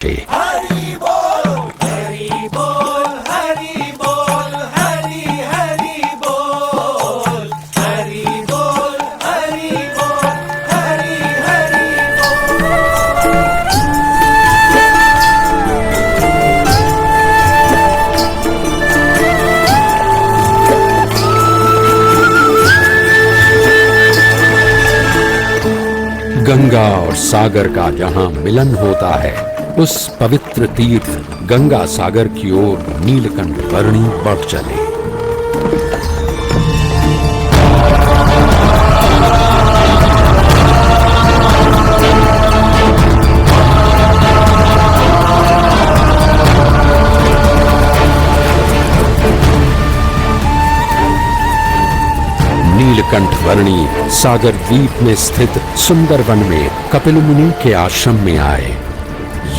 हरि बोल, हरि बोल, हरि बोल, हरि हरि बोल, हरि बोल, हरि बोल, हरि हरि गंगा और सागर का जहां मिलन होता है, उस पवित्र तीर्थ गंगा सागर की ओर नीलकंठ वर्णी बढ़ चले। नीलकंठ वर्णी सागर द्वीप में स्थित सुंदर वन में कपिल मुनि के आश्रम में आए।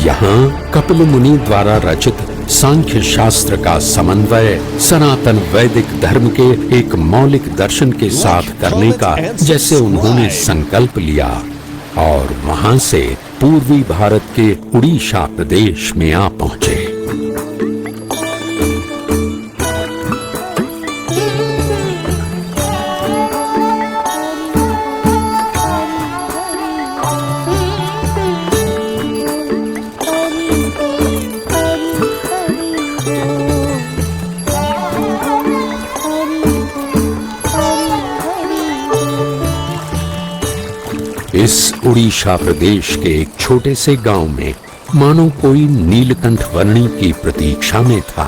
यहाँ कपिल मुनि द्वारा रचित सांख्य शास्त्र का समन्वय सनातन वैदिक धर्म के एक मौलिक दर्शन के साथ करने का जैसे उन्होंने संकल्प लिया और वहां से पूर्वी भारत के उड़ीसा प्रदेश में आ पहुंचे। इस उड़ीसा प्रदेश के एक छोटे से गांव में मानो कोई नीलकंठ वर्णी की प्रतीक्षा में था।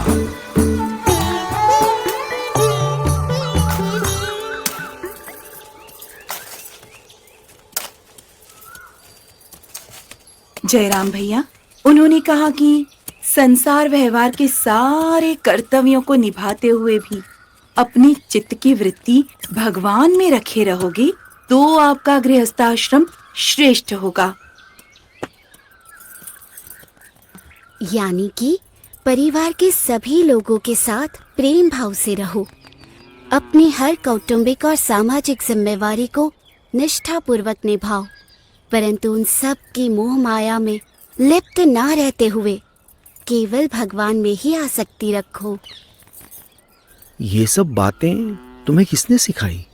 जयराम भैया, उन्होंने कहा कि संसार व्यवहार के सारे कर्तव्यों को निभाते हुए भी अपनी चित्त की वृत्ति भगवान में रखे रहोगे तो आपका गृहस्थाश्रम श्रेष्ठ होगा। यानी कि परिवार के सभी लोगों के साथ प्रेम भाव से रहो, अपनी हर कौटुंबिक और सामाजिक जिम्मेवारी को निष्ठापूर्वक निभाओ, परंतु उन सब की मोह माया में लिप्त ना रहते हुए केवल भगवान में ही आसक्ति रखो। ये सब बातें तुम्हें किसने सिखाई?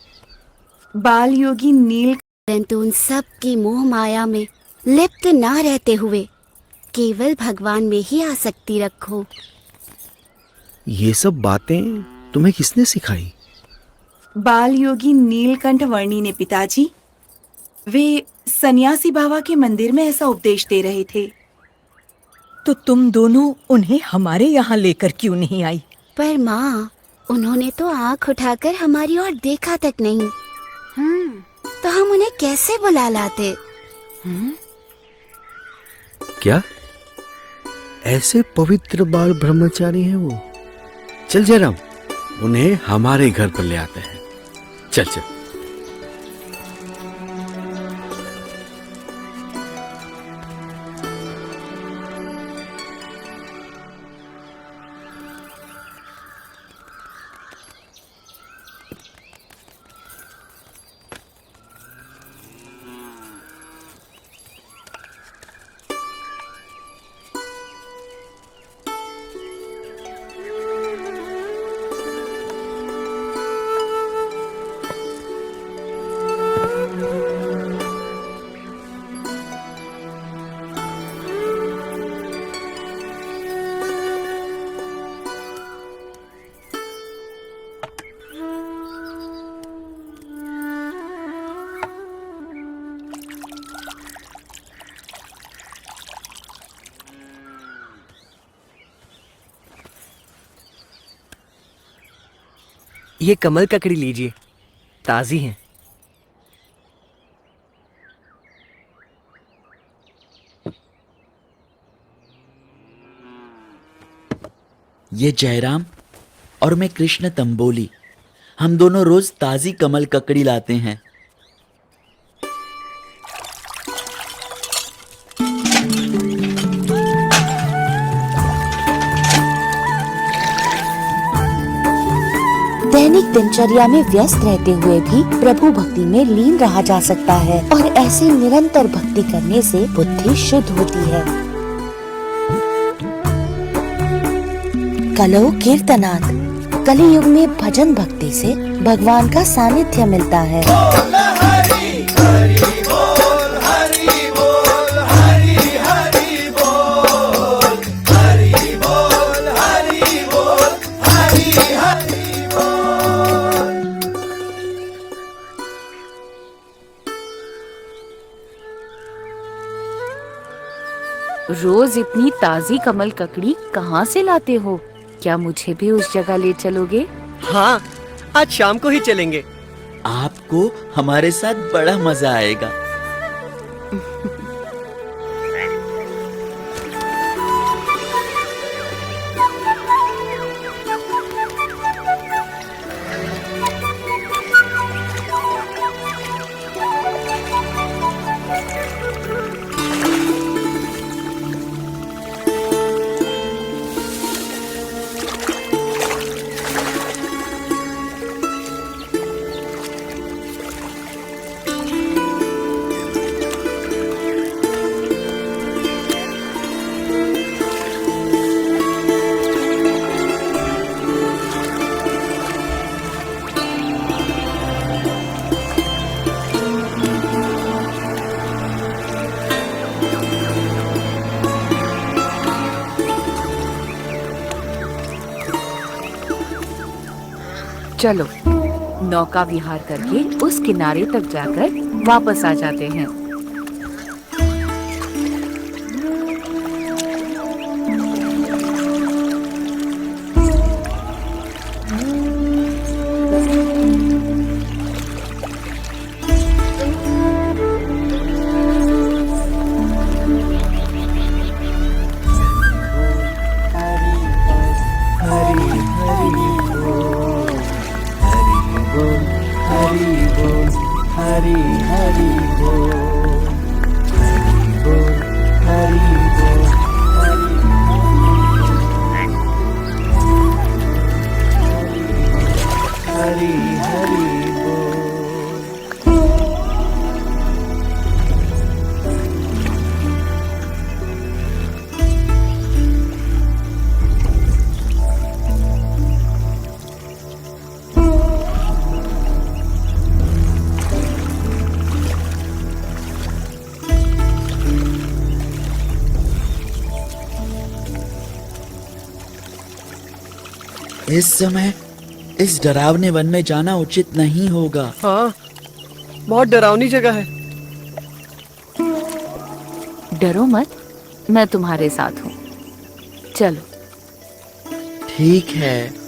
बाल योगी नील। परंतु उन सब की मोह माया में लिप्त ना रहते हुए केवल भगवान में ही आसक्ति रखो। ये सब बातें तुम्हें किसने सिखाई? बाल योगी नीलकंठ वर्णी ने पिताजी। वे सन्यासी बाबा के मंदिर में ऐसा उपदेश दे रहे थे। तो तुम दोनों उन्हें हमारे यहाँ लेकर क्यों नहीं आई? पर माँ, उन्होंने तो आँख उठाकर हमारी ओर देखा तक नहीं। तो हम उन्हें कैसे बुला लाते? क्या ऐसे पवित्र बाल ब्रह्मचारी हैं वो? चल जयराम, उन्हें हमारे घर पर ले आते हैं। चल चल। ये कमल ककड़ी लीजिए, ताजी हैं। ये जयराम और मैं कृष्ण तंबोली, हम दोनों रोज ताजी कमल ककड़ी लाते हैं। दैनिक दिनचर्या में व्यस्त रहते हुए भी प्रभु भक्ति में लीन रहा जा सकता है और ऐसे निरंतर भक्ति करने से बुद्धि शुद्ध होती है। कलौ कीर्तनात्। कली युग में भजन भक्ति से भगवान का सानिध्य मिलता है। हरि हरि बोल, हरि बोल, हरि हरि बोल, हरि बोल, हरि बोल, हरि हरि बोल। रोज इतनी ताजी कमल ककड़ी कहाँ से लाते हो? क्या मुझे भी उस जगह ले चलोगे? हाँ, आज शाम को ही चलेंगे। आपको हमारे साथ बड़ा मजा आएगा। चलो नौका विहार करके उस किनारे तक जाकर वापस आ जाते हैं। इस समय इस डरावने वन में जाना उचित नहीं होगा। हाँ, बहुत डरावनी जगह है। डरो मत, मैं तुम्हारे साथ हूँ। चलो। ठीक है।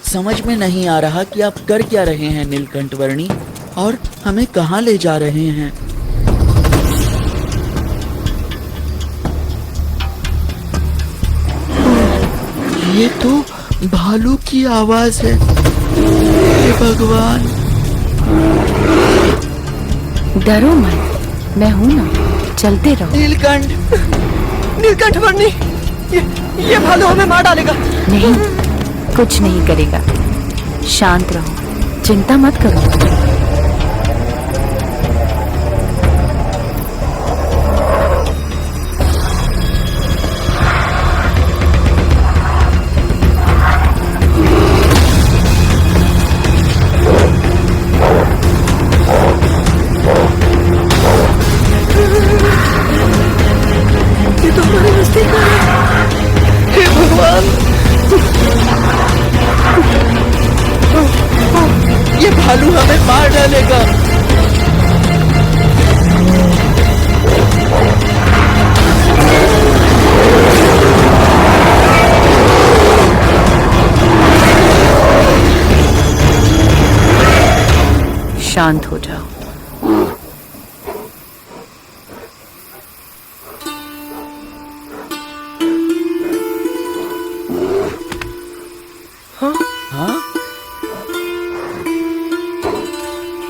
समझ में नहीं आ रहा कि आप कर क्या रहे हैं नीलकंठ वर्णी, और हमें कहाँ ले जा रहे हैं। ये तो भालू की आवाज है। हे भगवान। डरो मत, मैं हूँ ना, चलते रहो। नीलकंठ, नीलकंठ वर्णी, ये भालू हमें मार डालेगा। नहीं, कुछ नहीं करेगा। शांत रहो, चिंता मत करो। ये तो हमारे रास्ते का है। हे भगवान, ये भालू हमें मार डालेगा। शांत हो जाओ।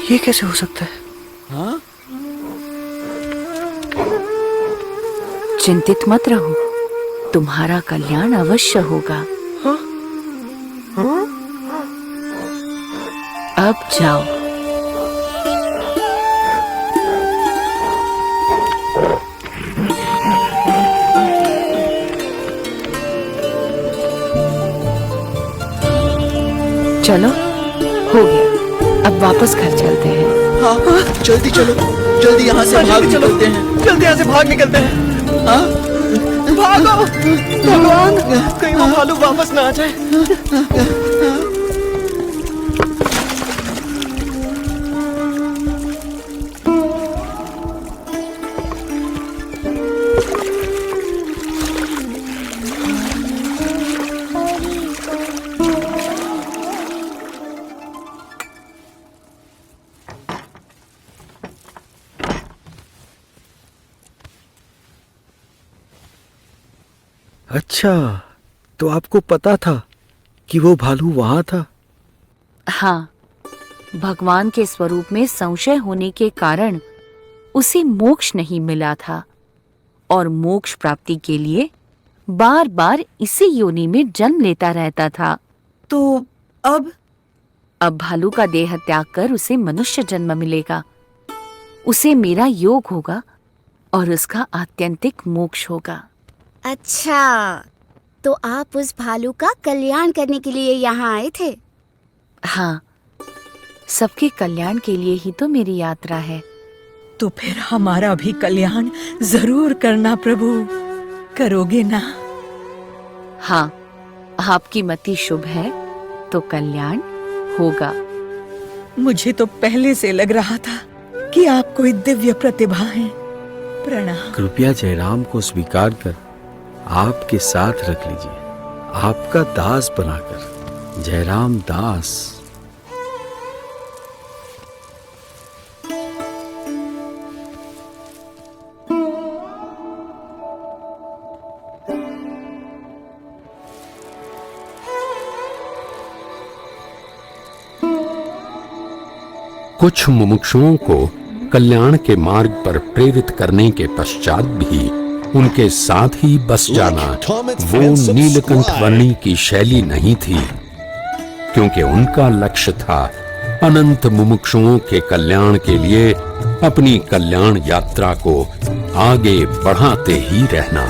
ये कैसे हो सकता है? हाँ? चिंतित मत रहो, तुम्हारा कल्याण अवश्य होगा। अब जाओ। चलो, हो गया। अब वापस घर चलते हैं। हाँ, जल्दी चलो, जल्दी यहाँ से भाग निकलते हैं। जल्दी यहाँ से भाग निकलते हैं। हाँ? भागो भगवान, कहीं वो भालू वापस ना आ जाए। अच्छा, तो आपको पता था कि वो भालू वहां था? हाँ, भगवान के स्वरूप में संशय होने के कारण उसे मोक्ष नहीं मिला था और मोक्ष प्राप्ति के लिए बार बार इसी योनि में जन्म लेता रहता था। तो अब भालू का देह त्याग कर उसे मनुष्य जन्म मिलेगा। उसे मेरा योग होगा और उसका आत्यंतिक मोक्ष होगा। अच्छा, तो आप उस भालू का कल्याण करने के लिए यहाँ आए थे? हाँ, सबके कल्याण के लिए ही तो मेरी यात्रा है। तो फिर हमारा भी कल्याण जरूर करना प्रभु, करोगे ना? हाँ, आपकी मति शुभ है तो कल्याण होगा। मुझे तो पहले से लग रहा था कि आप कोई दिव्य प्रतिभा हैं। प्रणाम। कृपया जयराम को स्वीकार कर आपके साथ रख लीजिए, आपका दास बनाकर। जयराम दास। कुछ मुमुक्षुओं को कल्याण के मार्ग पर प्रेरित करने के पश्चात भी उनके साथ ही बस जाना वो नीलकंठ वर्णी की शैली नहीं थी, क्योंकि उनका लक्ष्य था अनंत मुमुक्षुओं के कल्याण के लिए अपनी कल्याण यात्रा को आगे बढ़ाते ही रहना।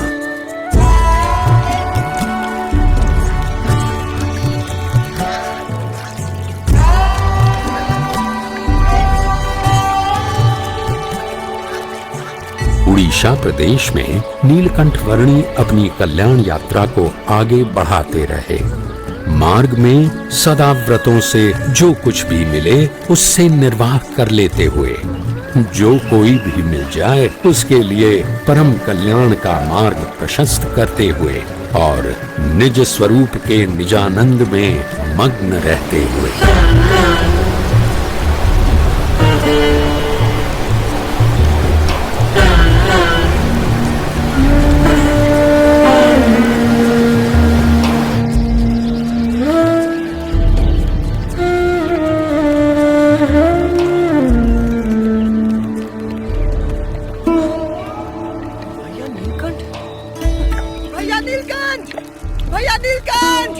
उड़ीसा प्रदेश में नीलकंठ वर्णी अपनी कल्याण यात्रा को आगे बढ़ाते रहे। मार्ग में सदा व्रतों से जो कुछ भी मिले उससे निर्वाह कर लेते हुए, जो कोई भी मिल जाए उसके लिए परम कल्याण का मार्ग प्रशस्त करते हुए और निज स्वरूप के निजानंद में मग्न रहते हुए। भैया नीलकंठ!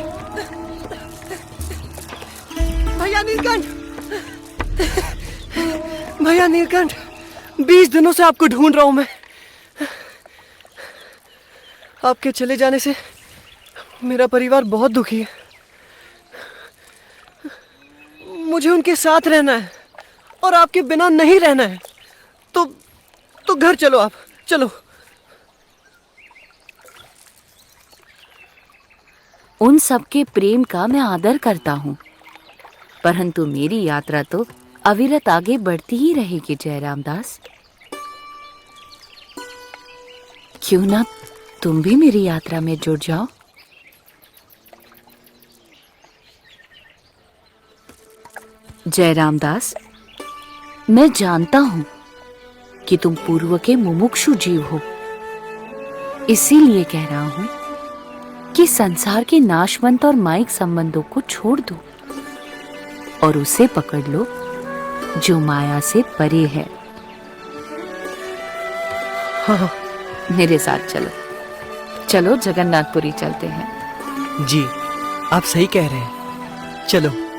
भैया नीलकंठ! भैया नीलकंठ, 20 दिनों से आपको ढूंढ रहा हूं मैं। आपके चले जाने से मेरा परिवार बहुत दुखी है। मुझे उनके साथ रहना है और आपके बिना नहीं रहना है। तो घर चलो, आप चलो। उन सबके प्रेम का मैं आदर करता हूँ, परंतु मेरी यात्रा तो अविरत आगे बढ़ती ही रहेगी जयराम दास। क्यों ना तुम भी मेरी यात्रा में जुड़ जाओ। जयराम दास, मैं जानता हूं कि तुम पूर्व के मुमुक्षु जीव हो, इसीलिए कह रहा हूं कि संसार के नाशवंत और माइक संबंधों को छोड़ दो और उसे पकड़ लो जो माया से परे है। हाँ मेरे साथ चलो, चलो जगन्नाथपुरी चलते हैं। जी, आप सही कह रहे हैं, चलो।